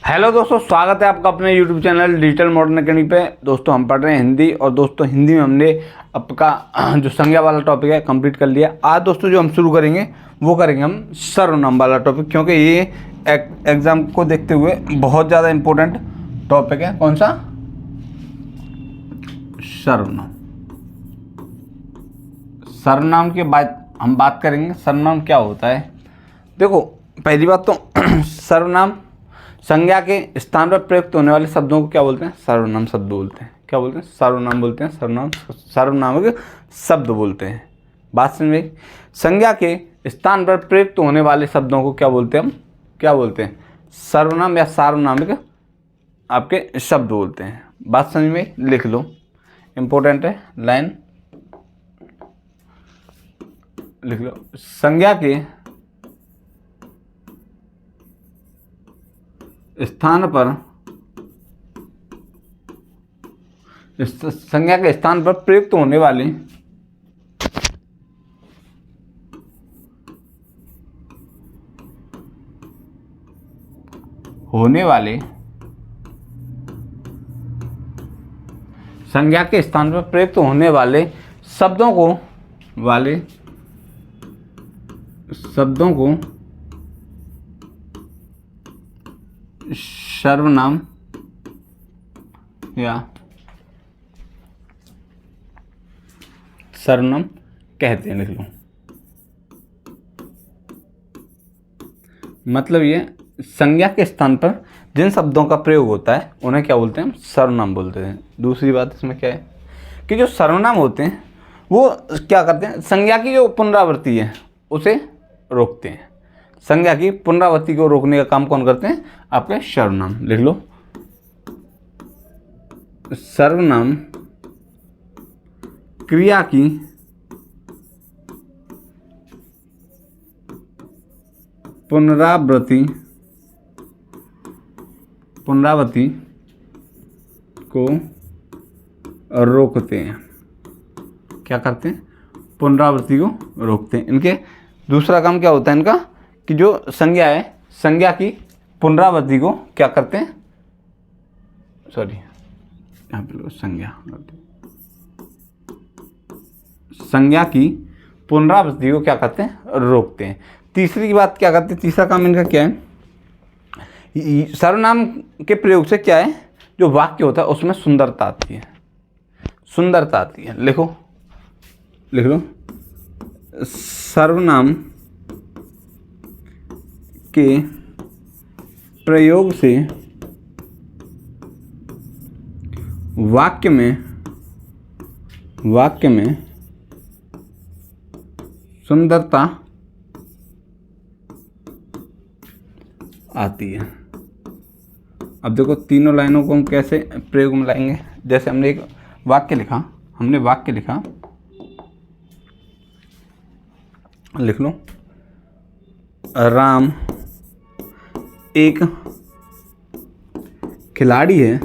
Hello दोस्तों, स्वागत है आपका अपने YouTube channel digital modern academy पे। दोस्तों हम पढ़ रहे हैं हिंदी, और दोस्तों हिंदी में हमने आपका जो संज्ञा वाला टॉपिक है कंप्लीट कर लिया। आज दोस्तों जो हम शुरू करेंगे वो करेंगे हम सर्वनाम वाला टॉपिक, क्योंकि ये एग्जाम को देखते हुए बहुत ज़्यादा इम्पोर्टेंट टॉपिक है। कौन सा? सर्वनाम। सर्वनाम के बाद हम बात करेंगे सर्वनाम क्या होता है। देखो, पहली बात तो सर्वनाम संज्ञा के स्थान पर प्रयुक्त होने वाले शब्दों को क्या बोलते हैं? सर्वनाम शब्द बोलते हैं। क्या बोलते हैं? सर्वनाम बोलते हैं। सर्वनामक शब्द बोलते हैं। बात समझ में? संज्ञा के स्थान पर प्रयुक्त होने वाले शब्दों को क्या बोलते हैं? हम क्या बोलते हैं? सर्वनाम या सार्वनामिक आपके शब्द बोलते हैं। बात समझ में? लिख लो, इंपॉर्टेंट है, लाइन लिख लो। संज्ञा के स्थान पर संज्ञा के स्थान पर प्रयुक्त होने वाले संज्ञा के स्थान पर प्रयुक्त होने वाले शब्दों को सर्वनाम या सर्वनाम कहते हैं। लिख लो। मतलब ये संज्ञा के स्थान पर जिन शब्दों का प्रयोग होता है उन्हें क्या बोलते हैं? हम सर्वनाम बोलते हैं। दूसरी बात इसमें क्या है कि जो सर्वनाम होते हैं वो क्या करते हैं? संज्ञा की जो पुनरावृत्ति है उसे रोकते हैं। संज्ञा की पुनरावृत्ति को रोकने का काम कौन करते हैं? आपके सर्वनाम। लिख लो। सर्वनाम क्रिया की पुनरावृत्ति को रोकते हैं। क्या करते हैं? पुनरावृत्ति को रोकते हैं। इनके दूसरा काम क्या होता है इनका कि जो संज्ञा है, संज्ञा की पुनरावृत्ति को क्या करते हैं? सॉरी, यहाँ पे लो संज्ञा की पुनरावृत्ति को क्या करते हैं? रोकते हैं। तीसरी की बात क्या करते हैं? तीसरा काम इनका क्या है? सर्वनाम के प्रयोग से क्या है, जो वाक्य होता है उसमें सुंदरता आती है। सुंदरता आती है। लिख लो। सर्वनाम के प्रयोग से वाक्य में सुंदरता आती है। अब देखो, तीनों लाइनों को हम कैसे प्रयोग में लाएंगे। जैसे हमने एक वाक्य लिखा, लिख लो। राम एक खिलाड़ी है।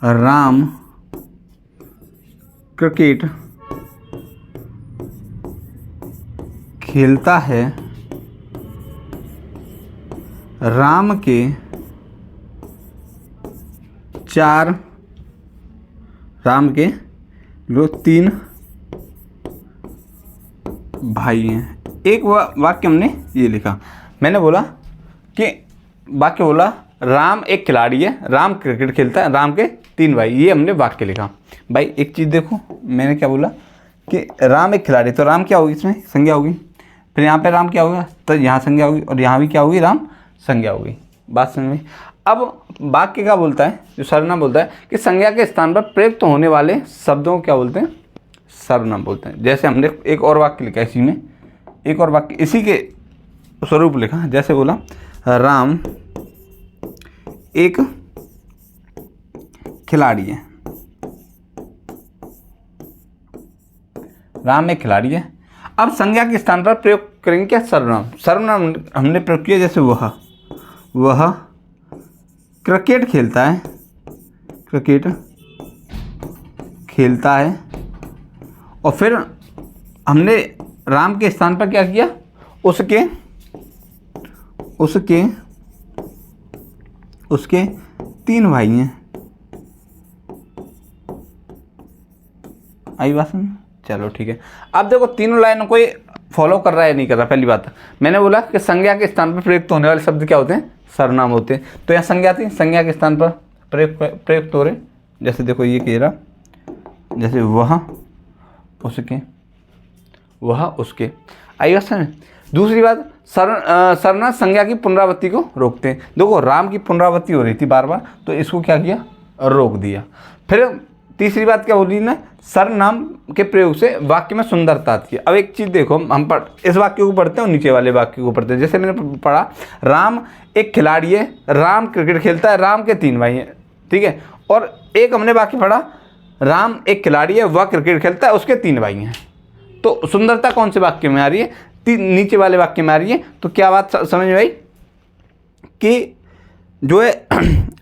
राम क्रिकेट खेलता है। राम के 3 भाई हैं। एक वाक्य हमने ये लिखा, मैंने बोला कि वाक्य बोला राम एक खिलाड़ी है, राम क्रिकेट खेलता है, राम के 3 भाई। ये हमने वाक्य लिखा। भाई एक चीज़ देखो, मैंने क्या बोला कि राम एक खिलाड़ी, तो राम क्या होगी? इसमें संज्ञा होगी। फिर यहाँ पे राम क्या होगा? तो यहाँ संज्ञा होगी, और यहाँ भी क्या होगी? राम संज्ञा होगी। बात समझ में? अब वाक्य क्या बोलता है, जो सर्वनाम बोलता है कि संज्ञा के स्थान पर प्रयुक्त होने वाले शब्दों को क्या बोलते हैं? सर्वनाम बोलते हैं। जैसे हमने एक और वाक्य लिखा, इसी में एक और वाक्य इसी के स्वरूप लिखा। जैसे बोला राम एक खिलाड़ी है। राम एक खिलाड़ी है। अब संज्ञा के स्थान पर प्रयोग करेंगे क्या? सर्वनाम। सर्वनाम हमने प्रयोग किया, जैसे वह क्रिकेट खेलता है। खेलता है। और फिर हमने राम के स्थान पर क्या किया, उसके उसके उसके 3 भाई हैं। आई बात समझ? चलो ठीक है। अब देखो तीनों लाइनों को ये फॉलो कर रहा है नहीं कर रहा। पहली बात मैंने बोला कि संज्ञा के स्थान पर प्रयुक्त होने वाले शब्द क्या होते हैं? सर्वनाम होते हैं। तो यहाँ संज्ञा थी, संज्ञा के स्थान पर प्रयुक्त हो रहे। जैसे देखो ये कह रहा, जैसे वह उसके, वह उसके। आई बात समझ? दूसरी बात सर्वनाम संज्ञा की पुनरावृत्ति को रोकते हैं। देखो राम की पुनरावृत्ति हो रही थी बार बार, तो इसको क्या किया? रोक दिया। फिर तीसरी बात क्या बोली ना, सर्वनाम के प्रयोग से वाक्य में सुंदरता आती है। अब एक चीज़ देखो, हम इस वाक्य को पढ़ते हैं और नीचे वाले वाक्य को पढ़ते हैं। जैसे मैंने पढ़ा, राम एक खिलाड़ी है, राम क्रिकेट खेलता है, राम के 3 भाई हैं, ठीक है। और एक हमने वाक्य पढ़ा, राम एक खिलाड़ी है, वह क्रिकेट खेलता है, उसके 3 भाई हैं। तो सुंदरता कौन से वाक्य में आ रही है? नीचे वाले वाक्य में आ रही है। तो क्या बात समझ में आई कि जो है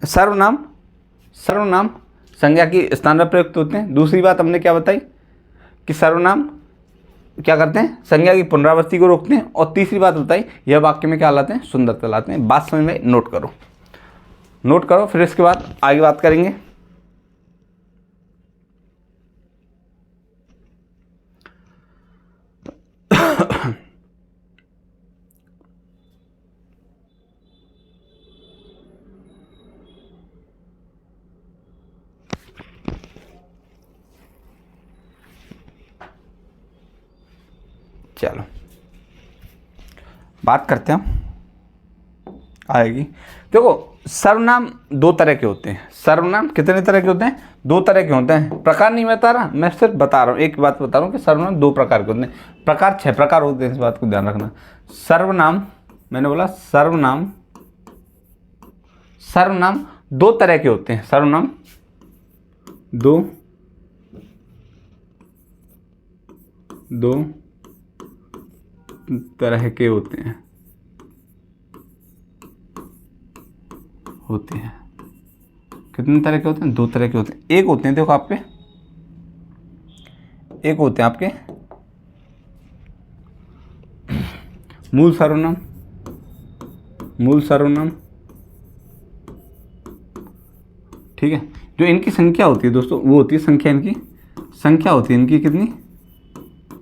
सर्वनाम संज्ञा की स्थान पर प्रयुक्त होते हैं। दूसरी बात हमने क्या बताई कि सर्वनाम क्या करते हैं? संज्ञा की पुनरावृत्ति को रोकते हैं। और तीसरी बात बताई, यह वाक्य में क्या लाते हैं? सुंदरता लाते हैं। बात समझ में? नोट करो, नोट करो, फिर इसके बाद आगे बात करेंगे। चलो बात करते हैं आएगी। देखो सर्वनाम 2 तरह के होते हैं। सर्वनाम कितने तरह के होते हैं? 2 तरह के होते हैं। प्रकार नहीं बता रहा, मैं सिर्फ बता रहा हूँ, एक बात बता रहा हूँ कि सर्वनाम 2 प्रकार के होते हैं। प्रकार 6 प्रकार होते हैं, इस बात को ध्यान रखना। सर्वनाम, मैंने बोला सर्वनाम 2 तरह के होते हैं। सर्वनाम 2 तरह के होते हैं। कितने तरह के होते हैं? 2 तरह के होते हैं। एक होते हैं, देखो आपके, एक होते हैं आपके मूल सर्वनाम, ठीक है। जो इनकी संख्या होती है दोस्तों, वो होती है संख्या, इनकी संख्या होती है इनकी कितनी?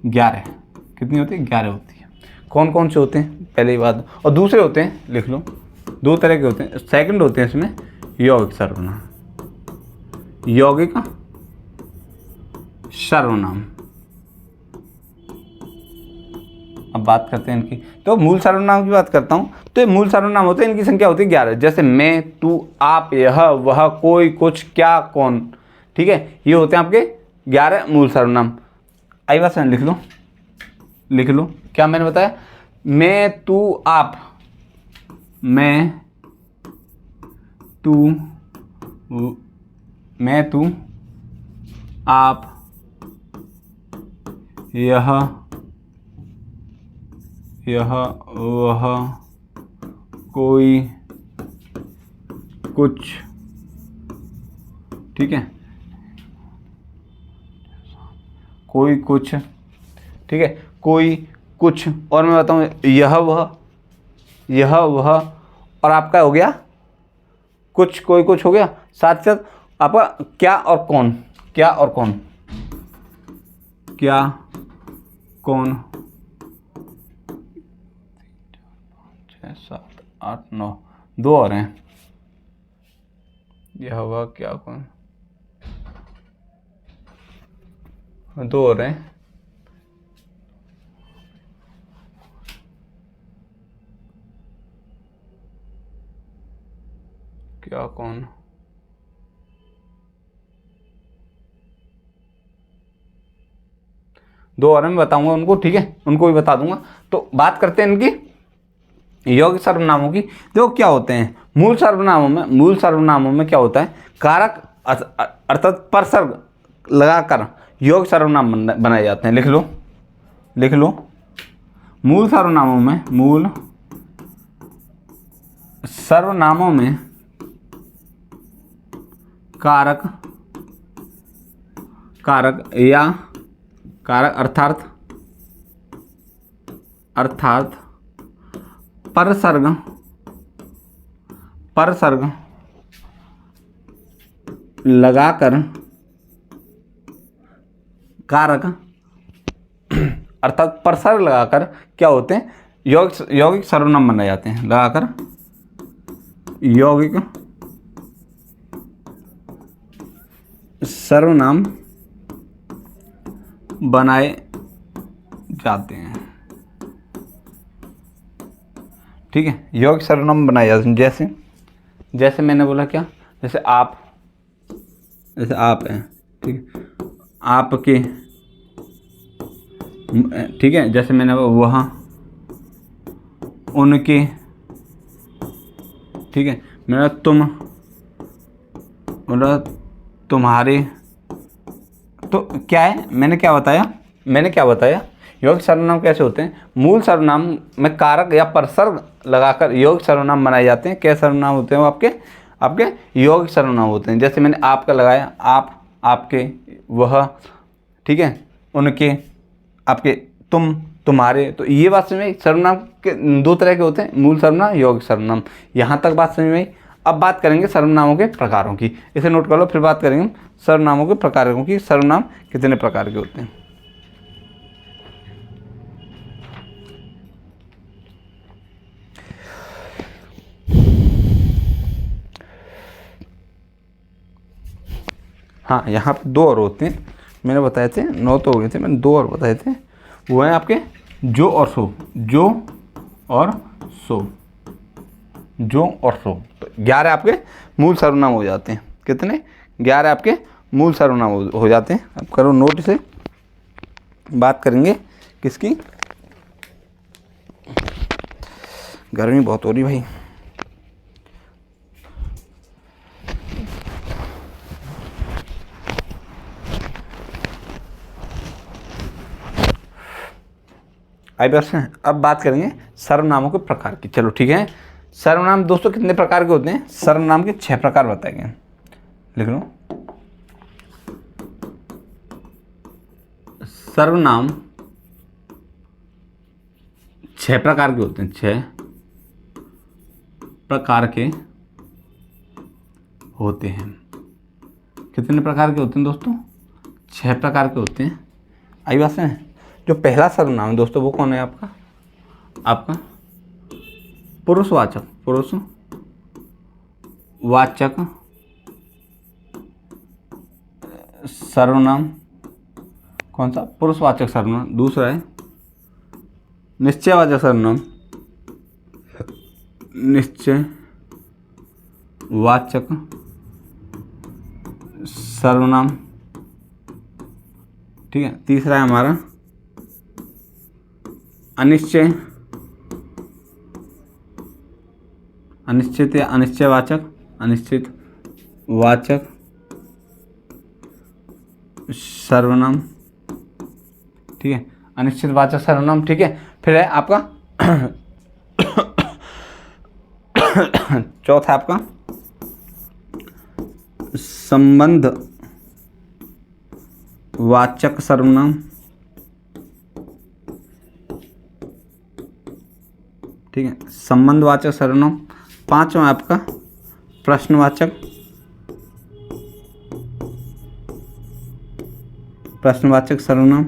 11। कितनी होती है? 11 होती है। कौन कौन से होते हैं? पहले ही बात। और दूसरे होते हैं, लिख लो, 2 तरह के होते हैं। सेकंड होते हैं इसमें यौगिक सर्वनाम, यौगिक सर्वनाम। अब बात करते हैं इनकी। तो मूल सर्वनाम की बात करता हूँ, तो ये मूल सर्वनाम होते हैं, इनकी संख्या होती है 11। जैसे मैं, तू, आप, यह, वह, कोई, कुछ, क्या, कौन, ठीक है। ये होते हैं आपके 11 मूल सर्वनाम। आई बात समझ? लिख लो क्या मैंने बताया? मैं, तू, आप, मैं, तू, आप, यह, वह, कोई, कुछ, ठीक है, कोई, कुछ, ठीक है, कोई, कुछ, और मैं बताऊँ यह वह, और आपका हो गया कुछ, कोई, कुछ हो गया। साथ साथ आपका क्या और कौन, 6, 7, 8, 9, 2 और हैं। यह हुआ क्या, कौन, 2 और हैं। क्या, कौन, दो और मैं बताऊंगा उनको, ठीक है, उनको भी बता दूंगा। तो बात करते हैं इनकी यौगिक सर्वनामों की। देखो क्या होते हैं मूल सर्वनामों में क्या होता है? कारक अर्थात परसर्ग लगाकर यौगिक सर्वनाम बनाए जाते हैं। लिख लो मूल सर्वनामों में कारक या कारक अर्थात परसर्ग परसर्ग लगाकर कारक, अर्थात परसर्ग लगाकर क्या होते हैं, यौगिक सर्वनाम बनाए जाते हैं। लगाकर यौगिक सर्वनाम बनाए जाते हैं। ठीक है, यौगिक सर्वनाम बनाए जाते हैं। जैसे मैंने बोला क्या, जैसे आप है, ठीक है, आपके, ठीक है, जैसे मैंने वह, उनके, ठीक है, मेरा तुम, मेरा तुम्हारे। तो क्या है, मैंने क्या बताया यौगिक सर्वनाम कैसे होते हैं, मूल सर्वनाम में कारक या परसर्ग लगाकर यौगिक सर्वनाम बनाए जाते हैं। क्या सर्वनाम होते हैं वो आपके यौगिक सर्वनाम होते हैं। जैसे मैंने आपका लगाया, आप, आपके, वह, ठीक है, उनके, आपके, तुम, तुम्हारे। तो ये बात समझ में, सर्वनाम के दो तरह के होते हैं, मूल सर्वनाम, यौगिक सर्वनाम। यहाँ तक बात समझ में आई। अब बात करेंगे सर्वनामों के प्रकारों की, इसे नोट कर लो, फिर बात करेंगे सर्वनामों के प्रकारों की। सर्वनाम कितने प्रकार के होते हैं। हाँ, यहाँ पे दो और होते हैं, मैंने बताए थे 9 तो हो गए थे, मैंने 2 और बताए थे। वो हैं आपके जो और सो, जो और सो, जो और सो। तो 11 आपके मूल सर्वनाम हो जाते हैं। कितने? 11 आपके मूल सर्वनाम हो जाते हैं। अब करो नोट से। बात करेंगे किसकी, गर्मी बहुत हो रही भाई। आई बस। अब बात करेंगे सर्वनामों के प्रकार की। चलो ठीक है, सर्वनाम दोस्तों कितने प्रकार के होते हैं, सर्वनाम के 6 प्रकार बताए गए। लिख लो, सर्वनाम 6 प्रकार के होते हैं। 6 प्रकार के होते हैं। कितने प्रकार के होते हैं दोस्तों? 6 प्रकार के होते हैं। आई बात है। जो पहला सर्वनाम है दोस्तों वो कौन है आपका पुरुषवाचक सर्वनाम। कौन सा? पुरुषवाचक सर्वनाम। दूसरा है निश्चयवाचक सर्वनाम, निश्चयवाचक सर्वनाम। ठीक है। तीसरा है हमारा अनिश्चित या अनिश्चयवाचक सर्वनाम। ठीक है, अनिश्चितवाचक सर्वनाम। ठीक है। फिर है आपका चौथा आपका संबंधवाचक सर्वनाम। ठीक है, संबंधवाचक सर्वनाम। पांचवा आपका प्रश्नवाचक सर्वनाम।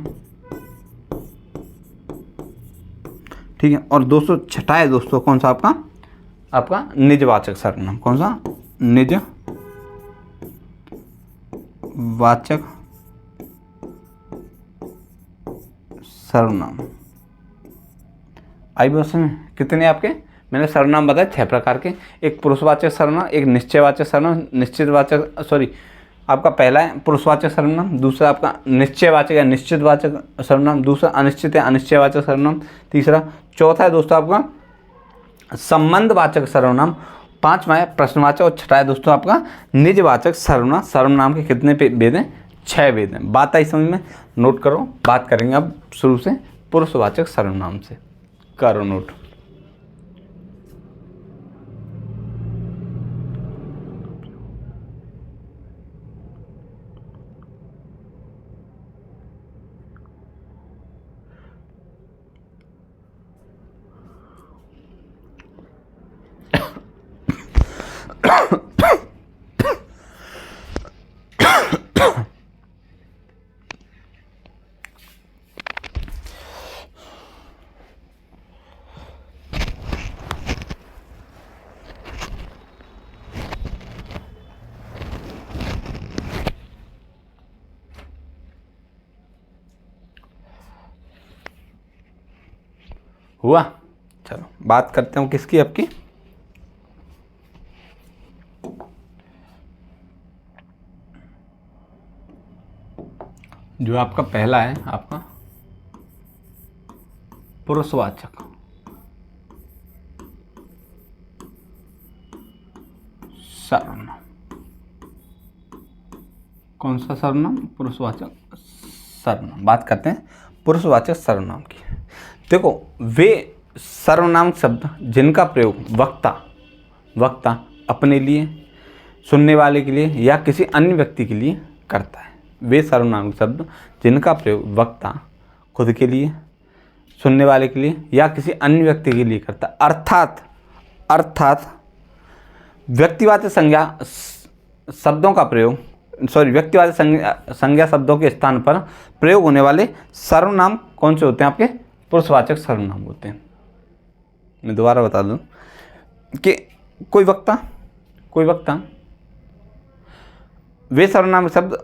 ठीक है। और दोस्तों छठा है दोस्तों कौन सा आपका निजवाचक सर्वनाम। कौन सा? निजवाचक सर्वनाम। आई बस में कितने आपके मैंने सर्वनाम बताए 6 प्रकार के। एक पुरुषवाचक सर्वनाम, एक निश्चयवाचक सर्वनाम, आपका पहला है पुरुषवाचक सर्वनाम, दूसरा आपका निश्चयवाचक या निश्चितवाचक सर्वनाम, दूसरा अनिश्चित या अनिश्चयवाचक सर्वनाम, तीसरा। चौथा है दोस्तों आपका संबंधवाचक सर्वनाम, पांचवा है प्रश्नवाचक और छठा है दोस्तों आपका निजवाचक सर्वनाम। सर्वनाम के कितने भेद हैं? 6 भेद हैं। बात आई समझ में? नोट करो। बात करेंगे अब शुरू से पुरुषवाचक सर्वनाम से। करो नोट। हुआ। चलो बात करते हूँ किसकी, आपकी। जो आपका पहला है, आपका पुरुषवाचक सर्वनाम। कौन सा सर्वनाम? पुरुषवाचक सर्वनाम। बात करते हैं पुरुषवाचक सर्वनाम की। देखो, वे सर्वनाम शब्द जिनका प्रयोग वक्ता अपने लिए, सुनने वाले के लिए या किसी अन्य व्यक्ति के लिए करता है। वे सर्वनाम शब्द जिनका प्रयोग वक्ता खुद के लिए, सुनने वाले के लिए या किसी अन्य व्यक्ति के लिए करता है। अर्थात व्यक्तिवाचक संज्ञा शब्दों का प्रयोग, व्यक्तिवाचक संज्ञा शब्दों के स्थान पर प्रयोग होने वाले सर्वनाम कौन से होते हैं? आपके पुरुषवाचक सर्वनाम होते हैं। मैं दोबारा बता दूं कि कोई वक्ता वे सर्वनाम शब्द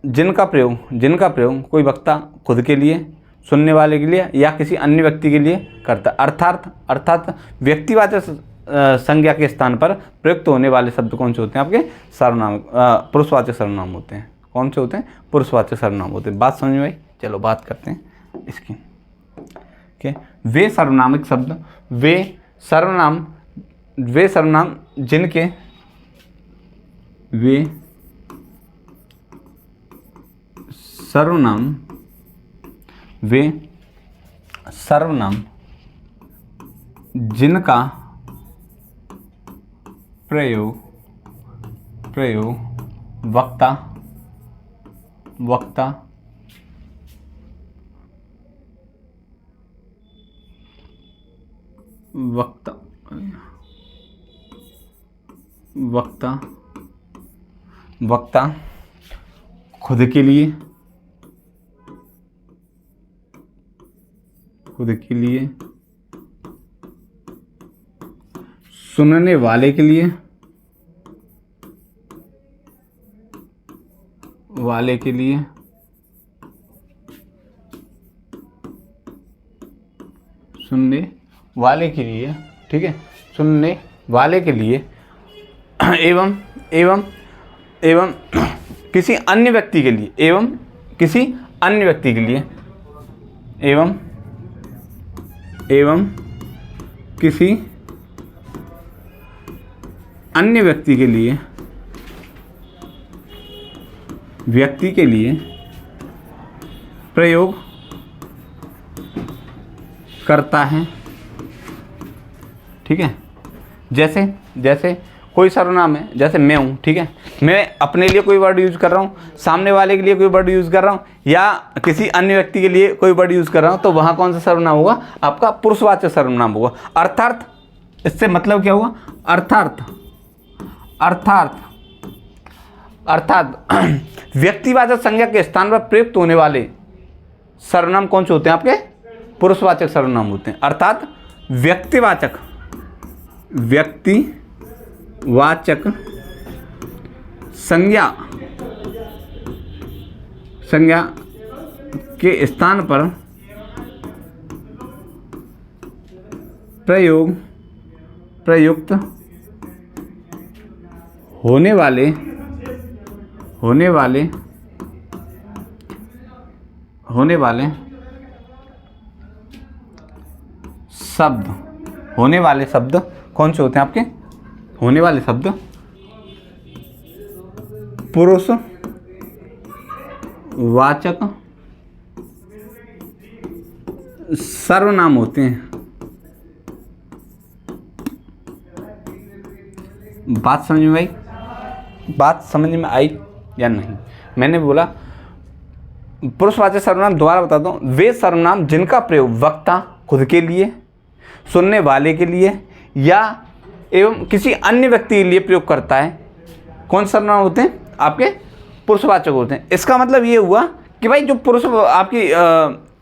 जिनका प्रयोग कोई वक्ता खुद के लिए, सुनने वाले के लिए या किसी अन्य व्यक्ति के लिए करता है। अर्थात व्यक्तिवाचक संज्ञा के स्थान पर प्रयुक्त होने वाले शब्द कौन से होते हैं? आपके सर्वनाम पुरुषवाचक सर्वनाम होते हैं। कौन से होते हैं? पुरुषवाचक सर्वनाम होते हैं। बात समझ में आई? चलो बात करते हैं इसकी। ओके, वे सर्वनामिक शब्द, वे सर्वनाम जिनके वे सर्वनाम जिनका प्रयोग वक्ता खुद के लिए, सुनने वाले के लिए, ठीक है, सुनने वाले के लिए एवं किसी अन्य व्यक्ति के लिए, एवं किसी अन्य व्यक्ति के लिए प्रयोग करता है। ठीक है, जैसे कोई सर्वनाम है, जैसे मैं हूँ, ठीक है, मैं अपने लिए कोई वर्ड यूज़ कर रहा हूँ, सामने वाले के लिए कोई वर्ड यूज़ कर रहा हूँ या किसी अन्य व्यक्ति के लिए कोई वर्ड यूज़ कर रहा हूँ, तो वहाँ कौन सा सर्वनाम होगा? आपका पुरुषवाचक सर्वनाम होगा। अर्थात इससे मतलब क्या हुआ? अर्थात व्यक्तिवाचक संज्ञा के स्थान पर प्रयुक्त होने वाले सर्वनाम कौन से होते हैं? आपके पुरुषवाचक सर्वनाम होते हैं। अर्थात व्यक्तिवाचक संज्ञा के स्थान पर प्रयुक्त होने वाले शब्द कौन से होते हैं? आपके होने वाले शब्द पुरुषवाचक सर्वनाम होते हैं। बात समझ में आई या नहीं? मैंने बोला पुरुषवाचक सर्वनाम, दोबारा बता दूं, वे सर्वनाम जिनका प्रयोग वक्ता खुद के लिए, सुनने वाले के लिए या एवं किसी अन्य व्यक्ति के लिए प्रयोग करता है, कौन से सर्वनाम होते हैं? आपके पुरुषवाचक होते हैं। इसका मतलब ये हुआ कि भाई जो पुरुष आपकी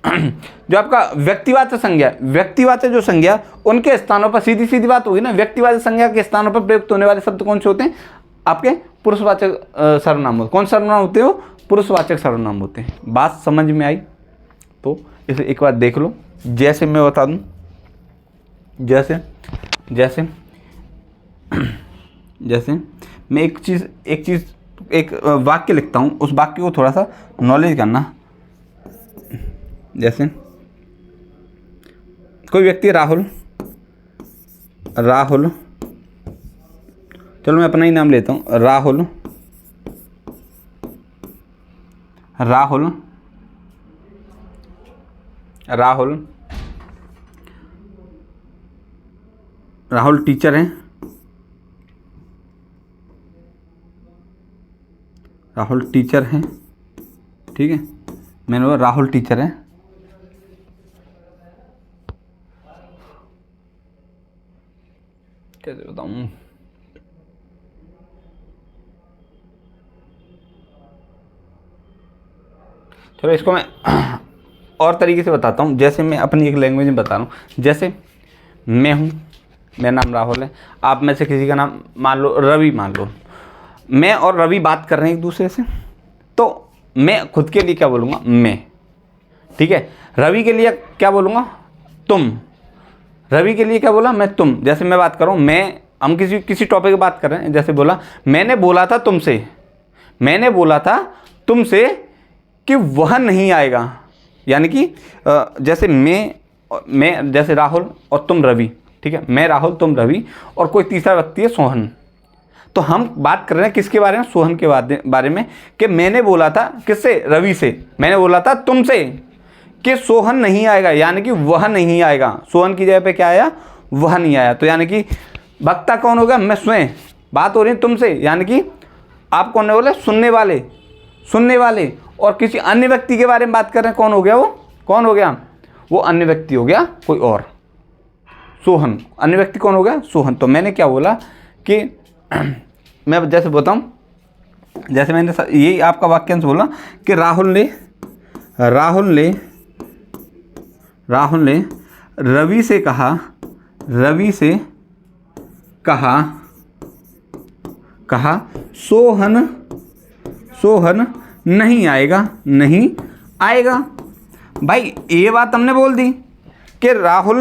जो आपका व्यक्तिवाचक संज्ञा, व्यक्तिवाचक जो संज्ञा, उनके स्थानों पर सीधी सीधी बात होगी ना, व्यक्तिवाचक संज्ञा के स्थानों पर प्रयुक्त होने वाले शब्द कौन से होते हैं? आपके पुरुषवाचक सर्वनाम होते। कौन सर्वनाम होते हो? पुरुषवाचक सर्वनाम होते हैं। बात समझ में आई? तो इसे एक बार देख लो। जैसे मैं बता दूं, जैसे जैसे जैसे मैं एक वाक्य लिखता हूँ, उस वाक्य को थोड़ा सा नॉलेज करना। जैसे कोई व्यक्ति राहुल, चलो मैं अपना ही नाम लेता हूँ, राहुल टीचर हैं, ठीक है, मैंने बोला राहुल टीचर हैं। कैसे बताऊँ? चलो इसको मैं और तरीके से बताता हूँ। जैसे मैं अपनी एक लैंग्वेज में बता रहा हूँ। जैसे मैं हूँ, मेरा नाम राहुल है, आप में से किसी का नाम मान लो रवि मान लो। मैं और रवि बात कर रहे हैं एक दूसरे से, तो मैं खुद के लिए क्या बोलूँगा? मैं, ठीक है। रवि के लिए क्या बोलूँगा? तुम। रवि के लिए क्या बोला? मैं, तुम। जैसे मैं बात कर रहा हूँ, मैं, हम किसी टॉपिक की बात कर रहे हैं। जैसे बोला, मैंने बोला था तुमसे कि वह नहीं आएगा, यानी कि जैसे मैं जैसे राहुल और तुम रवि, ठीक है, मैं राहुल तुम रवि और कोई तीसरा व्यक्ति है सोहन। तो हम बात कर रहे हैं किसके बारे में? सोहन के बारे में, कि मैंने बोला था किससे? रवि से। मैंने बोला था तुमसे कि सोहन नहीं आएगा, यानी कि वह नहीं आएगा। सोहन की जगह पे क्या आया? वह नहीं आया। तो यानी कि वक्ता कौन होगा? मैं स्वयं। बात हो रही है तुमसे, यानी कि आप कौन बोले? सुनने वाले। और किसी अन्य व्यक्ति के बारे में बात कर रहे हैं, कौन हो गया? वो कौन हो गया? वो अन्य व्यक्ति हो गया कोई और, सोहन। अन्य व्यक्ति कौन हो गया? सोहन। तो मैंने क्या बोला कि मैं जैसे बताऊं, जैसे मैंने यही आपका वाक्यांश बोला कि राहुल ने रवि से कहा सोहन नहीं आएगा। भाई ये बात हमने बोल दी कि राहुल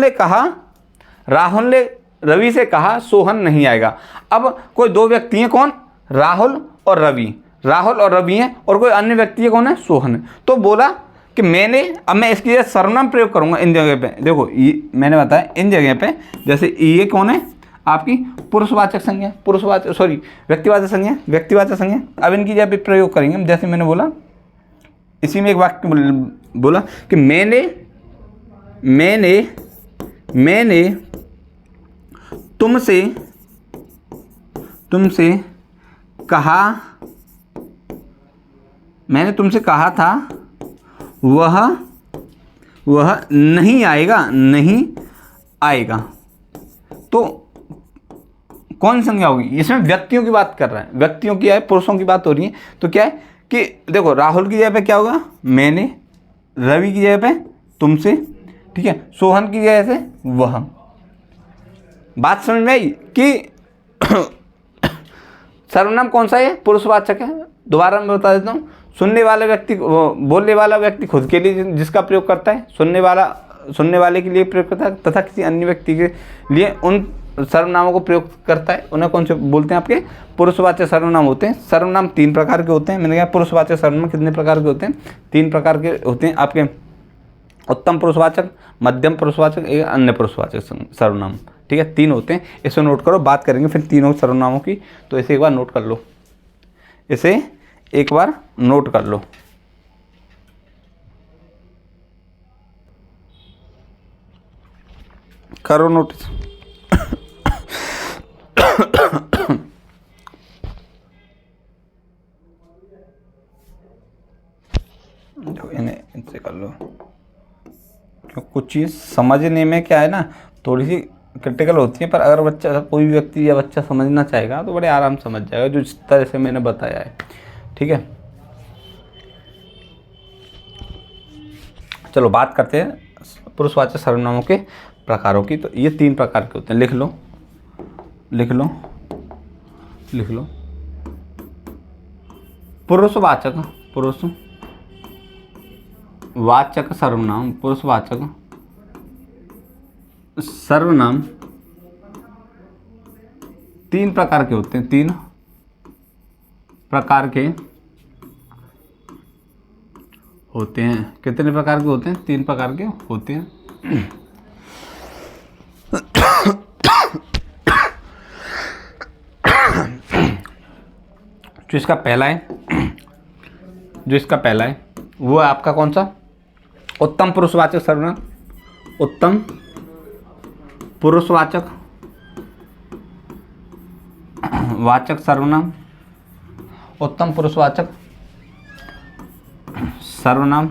ने रवि से कहा सोहन नहीं आएगा। अब कोई दो व्यक्ति हैं, कौन? राहुल और रवि हैं, और कोई अन्य व्यक्ति है, कौन है? सोहन। तो बोला कि अब मैं इसकी सर्वनाम प्रयोग करूंगा इन जगह पे। देखो ये मैंने बताया इन जगह पे, जैसे ये कौन है? आपकी व्यक्तिवाचक संज्ञा। अब इनकी जगह पे प्रयोग करेंगे। जैसे मैंने बोला, इसी में एक वाक्य बोला कि मैंने तुमसे कहा था वह नहीं आएगा। तो कौन संज्ञा होगी? इसमें व्यक्तियों की बात कर रहा है, व्यक्तियों की है, पुरुषों की बात हो रही है। तो क्या है कि देखो, राहुल की जगह पे क्या होगा? मैंने, रवि की जगह पे तुमसे, ठीक है, सोहन की जगह से वह। बात समझ में आई कि सर्वनाम कौन सा है? पुरुषवाचक है। दोबारा मैं बता देता हूँ। बोलने वाला व्यक्ति खुद के लिए जिसका प्रयोग करता है, सुनने वाले के लिए प्रयोग करता है, तथा किसी अन्य व्यक्ति के लिए उन सर्वनामों को प्रयोग करता है। उन्हें कौन से बोलते हैं? आपके पुरुषवाचक सर्वनाम होते हैं। सर्वनाम 3 प्रकार के होते हैं। मैंने कहा पुरुषवाचक सर्वनाम कितने प्रकार के होते हैं? 3 प्रकार के होते हैं आपके, उत्तम पुरुषवाचक, मध्यम पुरुषवाचक, एक अन्य पुरुषवाचक सर्वनाम, ठीक है, 3 होते हैं। इसे नोट करो, बात करेंगे फिर तीनों सर्वनामों की। तो इसे एक बार नोट कर लो, करो नोटिस। इनसे कर लो, क्यों कुछ चीज़ समझने में क्या है ना, थोड़ी सी क्रिटिकल होती है, पर अगर बच्चा, कोई भी व्यक्ति या बच्चा समझना चाहेगा तो बड़े आराम से समझ जाएगा, जो इस तरह से मैंने बताया है। ठीक है, चलो बात करते हैं पुरुषवाचक सर्वनामों के प्रकारों की। तो ये 3 प्रकार के होते हैं, लिख लो लिख लो लिख लो। पुरुषवाचक सर्वनाम, पुरुषवाचक सर्वनाम 3 प्रकार के होते हैं, 3 प्रकार के होते हैं। कितने प्रकार के होते हैं? 3 प्रकार के होते हैं। जो इसका पहला है वो है आपका कौन सा? उत्तम पुरुषवाचक सर्वनाम। उत्तम पुरुषवाचक सर्वनाम, उत्तम पुरुषवाचक सर्वनाम।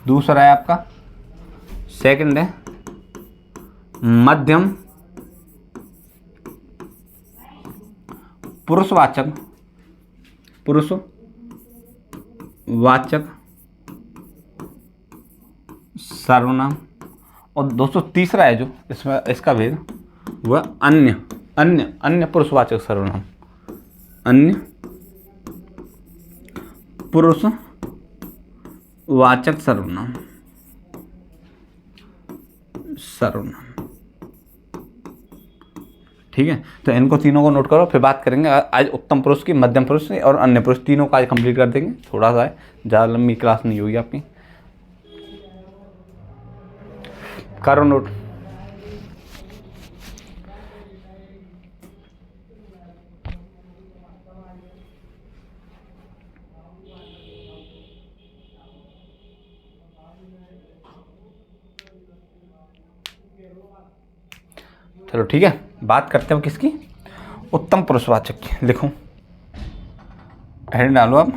दूसरा है आपका, सेकंड है मध्यम पुरुषवाचक सर्वनाम। और दोस्तों तीसरा है जो इसमें इसका भेद, वह अन्य पुरुषवाचक सर्वनाम, अन्य पुरुषवाचक सर्वनाम। ठीक है, तो इनको तीनों को नोट करो, फिर बात करेंगे आज उत्तम पुरुष की, मध्यम पुरुष की और अन्य पुरुष, तीनों का आज कंप्लीट कर देंगे। थोड़ा सा है, ज़्यादा लंबी क्लास नहीं होगी आपकी। करो नोट। चलो ठीक है, बात करते हैं किसकी? उत्तम पुरुषवाचक की। लिखो, हेड डालो आप।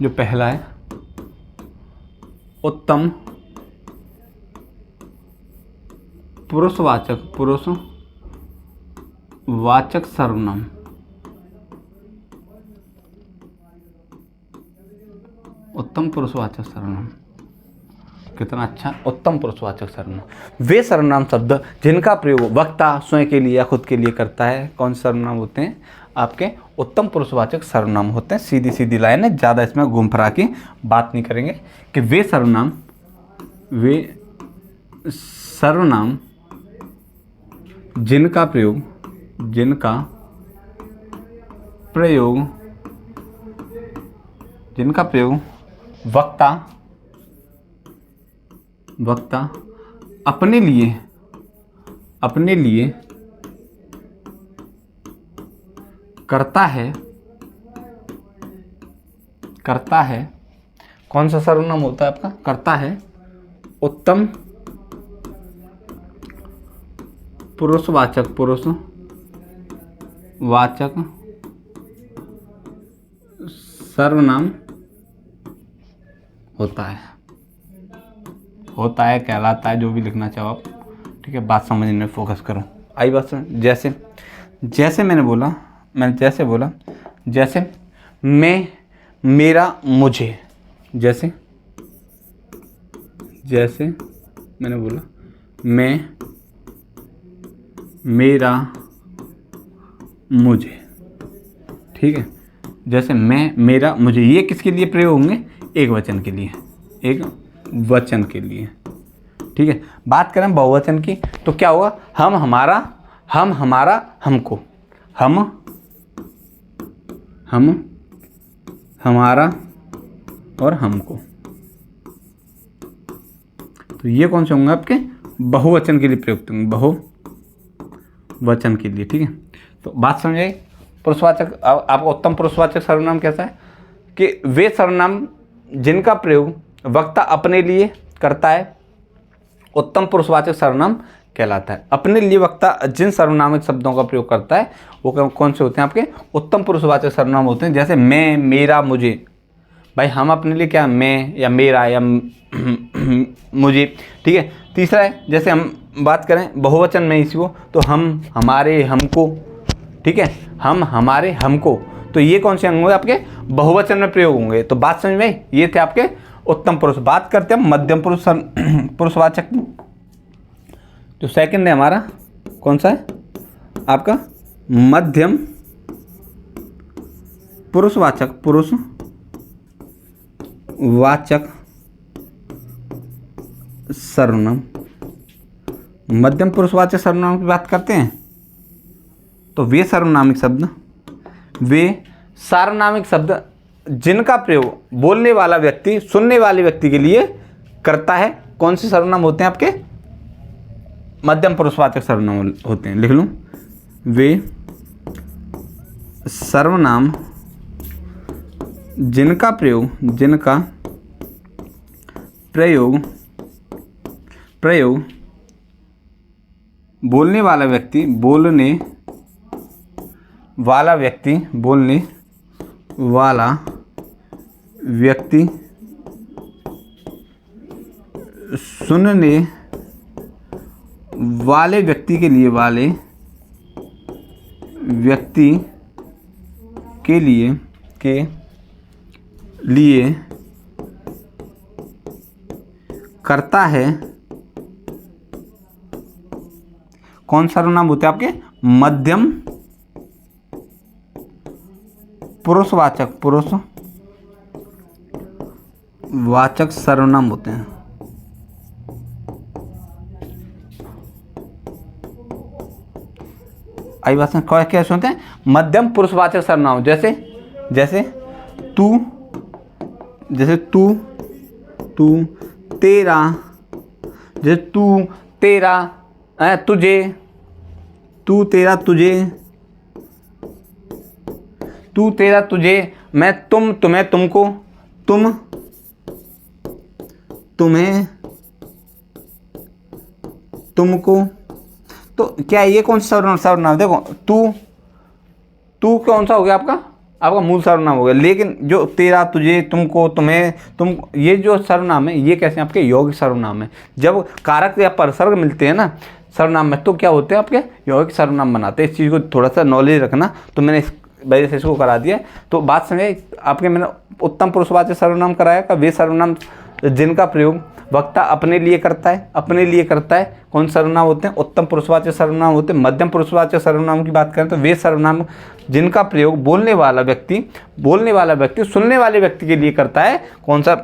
जो पहला है उत्तम पुरुषवाचक सर्वनाम। उत्तम पुरुषवाचक सर्वनाम, कितना अच्छा। उत्तम पुरुषवाचक सर्वनाम वे सर्वनाम शब्द जिनका प्रयोग वक्ता स्वयं के लिए या खुद के लिए करता है। कौन से सर्वनाम होते हैं? आपके उत्तम पुरुषवाचक सर्वनाम होते हैं। सीधी सीधी लाइन है, ज़्यादा इसमें घूम फिरा के बात नहीं करेंगे। कि वे सर्वनाम जिनका प्रयोग वक्ता अपने लिए करता है। कौन सा सर्वनाम होता है आपका? करता है। उत्तम पुरुषवाचक सर्वनाम होता है, कहलाता है, जो भी लिखना चाहो आप। ठीक है, बात समझने में फोकस करो। आई बात समझ? जैसे मैंने बोला, जैसे मैं, मेरा, मुझे। जैसे मैंने बोला मैं, मेरा, मुझे। ठीक है, जैसे मैं, मेरा, मुझे, ये किसके लिए प्रयोग होंगे? एक वचन के लिए। ठीक है, बात करें बहुवचन की तो क्या होगा? हम, हमारा, हमको। हम, हमारा और हमको। तो ये कौन से होंगे आपके? बहुवचन के लिए प्रयुक्त होंगे, बहुवचन के लिए। ठीक है, तो बात समझ आई? पुरुषवाचक, आपका उत्तम पुरुषवाचक सर्वनाम कैसा है? कि वे सर्वनाम जिनका प्रयोग वक्ता अपने लिए करता है, उत्तम पुरुषवाचक सर्वनाम कहलाता है। अपने लिए वक्ता जिन सर्वनामक शब्दों का प्रयोग करता है वो कौन से होते हैं आपके? उत्तम पुरुषवाचक सर्वनाम होते हैं। जैसे मैं, मेरा, मुझे। भाई हम अपने लिए क्या? मैं या मेरा या मुझे। ठीक है, तीसरा है जैसे हम बात करें बहुवचन में इसी को, तो हम, हमारे, हमको, ठीक है, हम, हमारे, हमको, तो ये कौन से अंग होंगे आपके बहुवचन में प्रयोग होंगे। तो बात समझ में आई? ये थे आपके उत्तम पुरुष। बात करते हैं मध्यम पुरुष पुरुषवाचक की। जो सेकंड है हमारा कौन सा है आपका मध्यम पुरुषवाचक, पुरुषवाचक सर्वनाम। मध्यम पुरुषवाचक सर्वनाम की बात करते हैं तो वे सार्वनामिक शब्द जिनका प्रयोग बोलने वाला व्यक्ति सुनने वाले व्यक्ति के लिए करता है, कौन से सर्वनाम होते हैं आपके मध्यम पुरुषवाचक सर्वनाम होते हैं। लिख लूं, वे सर्वनाम जिनका प्रयोग बोलने वाला व्यक्ति सुनने वाले व्यक्ति के लिए करता है, कौन सर्वनाम होते हैं आपके मध्यम पुरुषवाचक सर्वनाम होते हैं। आई बात समझ? कैसे होते हैं मध्यम पुरुषवाचक सर्वनाम? जैसे तू, तेरा, जैसे तू, तेरा, तुझे, तू, तेरा, तुझे, तू, तेरा, तुझे, मैं, तुम, तुम्हें, तुमको, तुम, तुम्हें, तुमको। तो क्या ये कौन सा सर्वनाम? देखो तू कौन सा हो गया आपका मूल सर्वनाम हो गया, लेकिन जो तेरा, तुझे, तुमको, तुम्हें, तुम, ये जो सर्वनाम है ये कैसे आपके यौगिक सर्वनाम है। जब कारक या परसर्ग मिलते हैं ना सर्वनाम में तो क्या होते हैं आपके यौगिक सर्वनाम बनाते हैं। इस चीज़ को थोड़ा सा नॉलेज रखना, तो मैंने इस वजह से इसको करा दिया। तो बात समझे आपके, मैंने उत्तम पुरुषवाचक सर्वनाम कराया का वे सर्वनाम जिनका प्रयोग वक्ता अपने लिए करता है, कौन सर्वनाम होते हैं उत्तम पुरुषवाचक सर्वनाम होते हैं। मध्यम पुरुषवाचक सर्वनाम की बात करें तो वे सर्वनाम जिनका प्रयोग बोलने वाला व्यक्ति सुनने वाले व्यक्ति के लिए करता है, कौन सा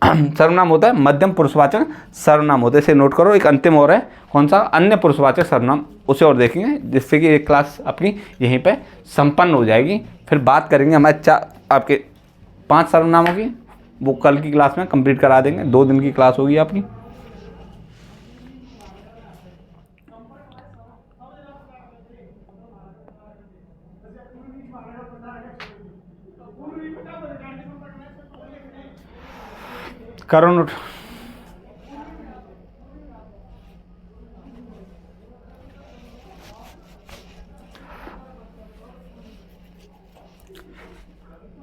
सर्वनाम होता है मध्यम पुरुषवाचक सर्वनाम होता है। इसे नोट करो। एक अंतिम और है कौन सा अन्य पुरुषवाचक सर्वनाम, उसे और देखेंगे, जिससे कि एक क्लास अपनी यहीं पे संपन्न हो जाएगी। फिर बात करेंगे हमारे आपके 5 सर्वनामों की, वो कल की क्लास में कंप्लीट करा देंगे। 2 दिन की क्लास होगी आपकी। करो नोट।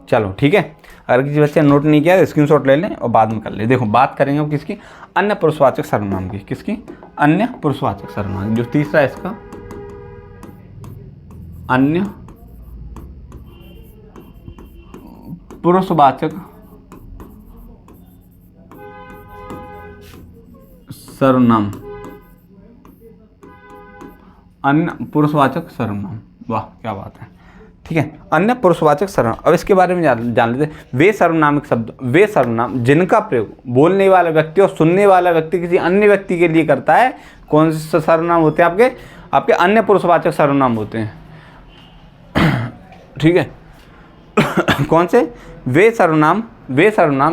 चलो ठीक है, अगर किसी बच्चे ने नोट नहीं किया तो स्क्रीनशॉट ले लें और बाद में कर ले। देखो बात करेंगे हम किसकी, अन्य पुरुषवाचक सर्वनाम की। किसकी? अन्य पुरुषवाचक सर्वनाम। जो तीसरा है इसका अन्य पुरुषवाचक सर्वनाम। अन्य पुरुषवाचक सर्वनाम, वाह क्या बात है। ठीक है, अन्य पुरुषवाचक सर्वनाम। अब इसके बारे में जान लेते हैं। वे सर्वनामिक शब्द, वे सर्वनाम जिनका प्रयोग बोलने वाला व्यक्ति और सुनने वाला व्यक्ति किसी अन्य व्यक्ति के लिए करता है, कौन से सर्वनाम होते हैं आपके अन्य पुरुषवाचक सर्वनाम होते हैं। ठीक है कौन से? वे सर्वनाम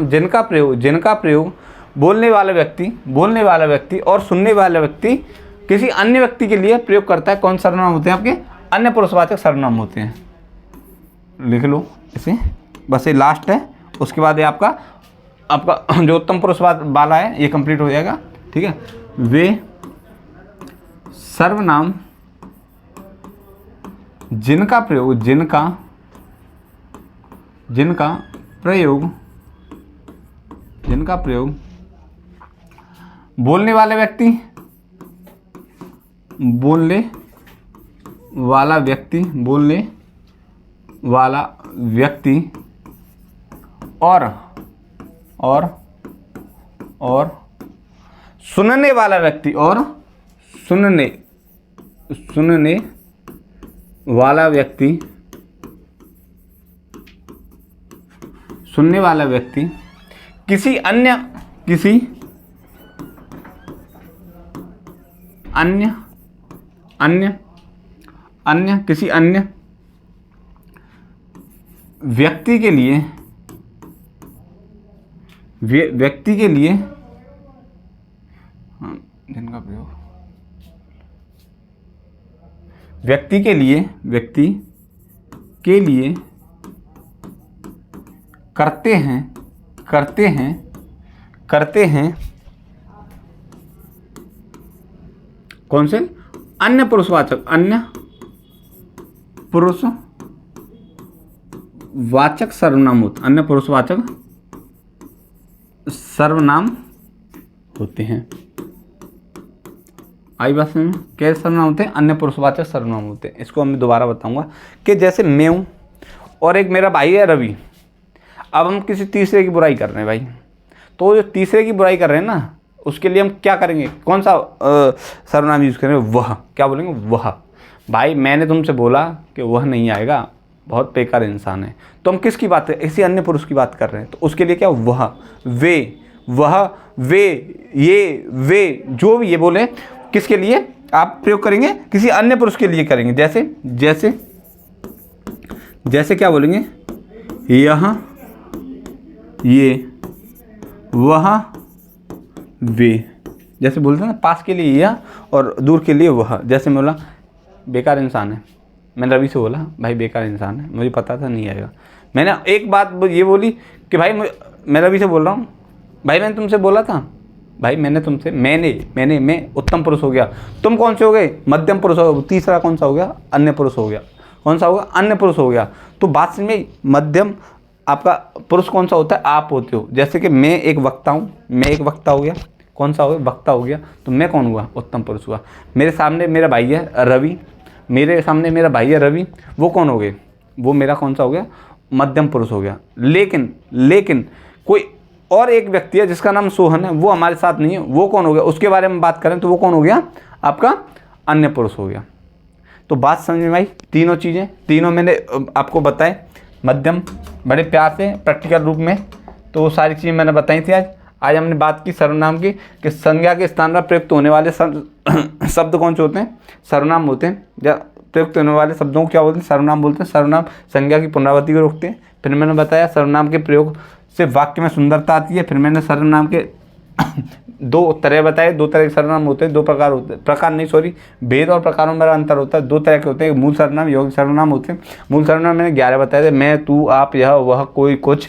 जिनका प्रयोग बोलने वाला व्यक्ति और सुनने वाला व्यक्ति किसी अन्य व्यक्ति के लिए प्रयोग करता है, कौन सर्वनाम होते हैं आपके अन्य पुरुषवाचक सर्वनाम होते हैं। लिख लो इसे, बस ये लास्ट है। उसके बाद ये आपका जो उत्तम पुरुषवाचक वाला है ये कंप्लीट हो जाएगा। ठीक है, वे सर्वनाम जिनका प्रयोग बोलने वाले व्यक्ति बोलने वाला व्यक्ति, बोलने वाला व्यक्ति और सुनने वाला व्यक्ति, और सुनने वाला व्यक्ति, सुनने वाला व्यक्ति किसी अन्य व्यक्ति के लिए जिनका प्रयोग व्यक्ति के लिए करते हैं कौन से अन्य पुरुषवाचक सर्वनाम होते, अन्य पुरुषवाचक सर्वनाम होते हैं। आई बात समझ में? कैसे सर्वनाम होते हैं? अन्य पुरुषवाचक सर्वनाम होते हैं। इसको मैं दोबारा बताऊंगा कि जैसे मैं हूँ और एक मेरा भाई है रवि। अब हम किसी तीसरे की बुराई कर रहे हैं भाई, तो जो तीसरे की बुराई कर रहे हैं ना, उसके लिए हम क्या करेंगे? कौन सा सर्वनाम यूज़ करेंगे? वह। क्या बोलेंगे? वह। भाई मैंने तुमसे बोला कि वह नहीं आएगा, बहुत बेकार इंसान है, तो हम किसकी बात करें? किसी अन्य पुरुष की बात कर रहे हैं, तो उसके लिए क्या? वह, वे, वह, वे, ये, वे, जो भी ये बोले, किसके लिए आप प्रयोग करेंगे? किसी अन्य पुरुष के लिए करेंगे। जैसे क्या बोलेंगे? यह, ये, वह, वे। जैसे बोलते हैं ना, पास के लिए यह और दूर के लिए वह। जैसे मैं बोला बेकार इंसान है, मैंने रवि से बोला भाई बेकार इंसान है, मुझे पता था नहीं आएगा। मैंने एक बात ये बोली कि भाई मैं रवि से बोल रहा हूँ, भाई मैंने तुमसे बोला था, भाई मैं उत्तम पुरुष हो गया, तुम कौन से हो गए? मध्यम पुरुष हो गए। तीसरा कौन सा हो गया? अन्य पुरुष हो गया। कौन सा होगा? अन्य पुरुष हो गया। तो बात समझ में? मध्यम आपका पुरुष कौन सा होता है? आप होते हो। जैसे कि मैं एक वक्ता हूँ, मैं एक वक्ता हो गया। कौन सा हो गया? वक्ता हो गया। तो मैं कौन हुआ? उत्तम पुरुष हुआ। मेरे सामने मेरा भाई है रवि, वो कौन हो गए? वो मेरा कौन सा हो गया? मध्यम पुरुष हो गया। लेकिन कोई और एक व्यक्ति है जिसका नाम सोहन है, वो हमारे साथ नहीं है, वो कौन हो गया? उसके बारे में बात करें तो वो कौन हो गया? आपका अन्य पुरुष हो गया। तो बात समझ में आई? तीनों चीज़ें, तीनों मैंने आपको बताए मध्यम, बड़े प्यार से प्रैक्टिकल रूप में। तो वो सारी चीज़ें मैंने बताई थी। आज हमने बात की सर्वनाम की, कि संज्ञा के स्थान पर प्रयुक्त होने वाले शब्द कौन से होते हैं? सर्वनाम होते हैं। या प्रयुक्त होने वाले शब्दों को क्या बोलते हैं? सर्वनाम बोलते हैं। सर्वनाम संज्ञा की पुनरावृत्ति को रोकते हैं। फिर मैंने बताया सर्वनाम के प्रयोग से वाक्य में सुंदरता आती है। फिर मैंने सर्वनाम के दो तरह बताए। दो तरह के सर्वनाम होते हैं, दो प्रकार होते हैं, भेद और प्रकारों में अंतर होता है। दो तरह के होते हैं, मूल सर्वनाम, यौगिक सर्वनाम होते हैं। मूल सर्वनाम मैंने 11 बताए थे। मैं, तू, आप, यह, वह, कोई, कुछ,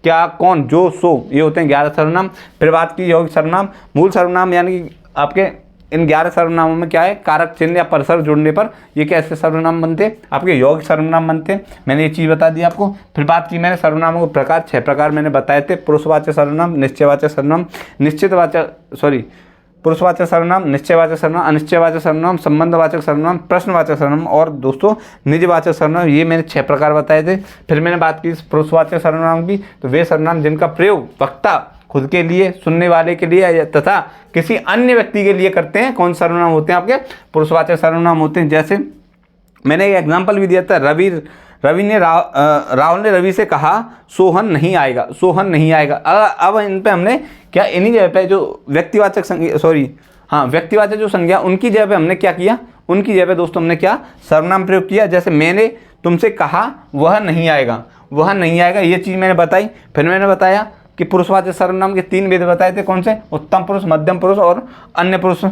क्या, कौन, जो, सो, ये होते हैं 11 सर्वनाम। फिर बात की यौगिक सर्वनाम। मूल सर्वनाम यानी कि आपके इन 11 सर्वनामों में क्या है? कारक चिन्ह या परसर जुड़ने पर ये कैसे सर्वनाम बनते हैं? आपके यौगिक सर्वनाम बनते हैं। मैंने ये चीज़ बता दी आपको। फिर बात की मैंने सर्वनामों के प्रकार, 6 प्रकार मैंने बताए थे। पुरुषवाचक सर्वनाम, निश्चयवाचक सर्वनाम, पुरुषवाचक सर्वनाम, निश्चयवाचक सर्वनाम, अनिश्चयवाचक सर्वनाम, संबंधवाचक सर्वनाम, प्रश्नवाचक सर्वनाम और दोस्तों निजवाचक सर्वनाम। ये मैंने 6 प्रकार बताए थे। फिर मैंने बात की पुरुषवाचक सर्वनाम की, तो वे सर्वनाम जिनका प्रयोग वक्ता खुद के लिए, सुनने वाले के लिए तथा किसी अन्य व्यक्ति के लिए करते हैं, कौन सर्वनाम होते हैं? आपके पुरुषवाचक सर्वनाम होते हैं। जैसे मैंने एक एग्जाम्पल भी दिया था, राहुल ने रवि से कहा सोहन नहीं आएगा, सोहन नहीं आएगा। अब इन पे हमने क्या, इन्हीं जगह पे जो व्यक्तिवाचक जो संज्ञा, उनकी जगह पे हमने क्या किया? उनकी जगह पे दोस्तों हमने क्या सर्वनाम प्रयोग किया। जैसे मैंने तुमसे कहा वह नहीं आएगा, वह नहीं आएगा, ये चीज़ मैंने बताई। फिर मैंने बताया कि पुरुषवाचक सर्वनाम के 3 भेद बताए थे। कौन से? उत्तम पुरुष, मध्यम पुरुष और अन्य पुरुष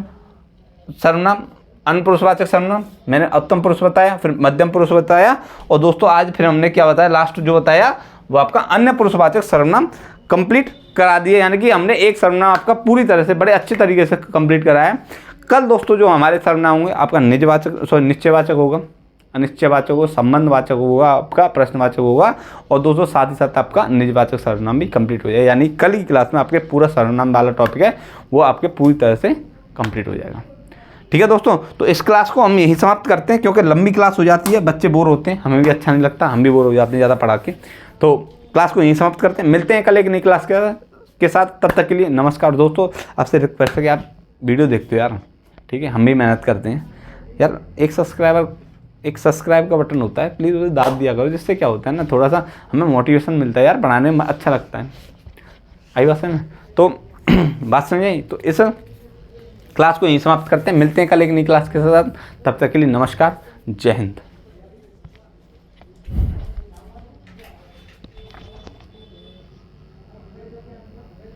सर्वनाम। अन्य पुरुषवाचक सर्वनाम मैंने उत्तम पुरुष बताया, फिर मध्यम पुरुष बताया, और दोस्तों आज फिर हमने क्या बताया? लास्ट जो बताया वो आपका अन्य पुरुषवाचक सर्वनाम कंप्लीट करा दिए। यानी कि हमने एक सर्वनाम आपका पूरी तरह से बड़े अच्छे तरीके से कंप्लीट कराया। कल दोस्तों जो हमारे सर्वनाम होंगे, आपका निश्चयवाचक होगा, अनिश्चयवाचक होगा, संबंधवाचक होगा, आपका प्रश्नवाचक होगा, और दोस्तों साथ ही साथ आपका निजवाचक सर्वनाम भी कंप्लीट हो जाएगा। यानी कल की क्लास में आपके पूरा सर्वनाम वाला टॉपिक है वो आपके पूरी तरह से कंप्लीट हो जाएगा। ठीक है दोस्तों, तो इस क्लास को हम यही समाप्त करते हैं क्योंकि लंबी क्लास हो जाती है, बच्चे बोर होते हैं, हमें भी अच्छा नहीं लगता, हम भी बोर हो जाते हैं ज़्यादा पढ़ा के। तो क्लास को यहीं समाप्त करते हैं, मिलते हैं कल एक नई क्लास के साथ। तब तक के लिए नमस्कार दोस्तों। आपसे रिक्वेस्ट है कि आप वीडियो देखते हो यार, ठीक है, हम भी मेहनत करते हैं यार। एक सब्सक्राइब का बटन होता है, प्लीज़ उसे दाब दिया करो, जिससे क्या होता है ना, थोड़ा सा हमें मोटिवेशन मिलता है यार, पढ़ाने में अच्छा लगता है। आई बात है ना, तो बात समझे। तो इस क्लास को यहीं समाप्त करते हैं, मिलते हैं कल एक नई क्लास के साथ। तब तक के लिए नमस्कार, जय हिंद।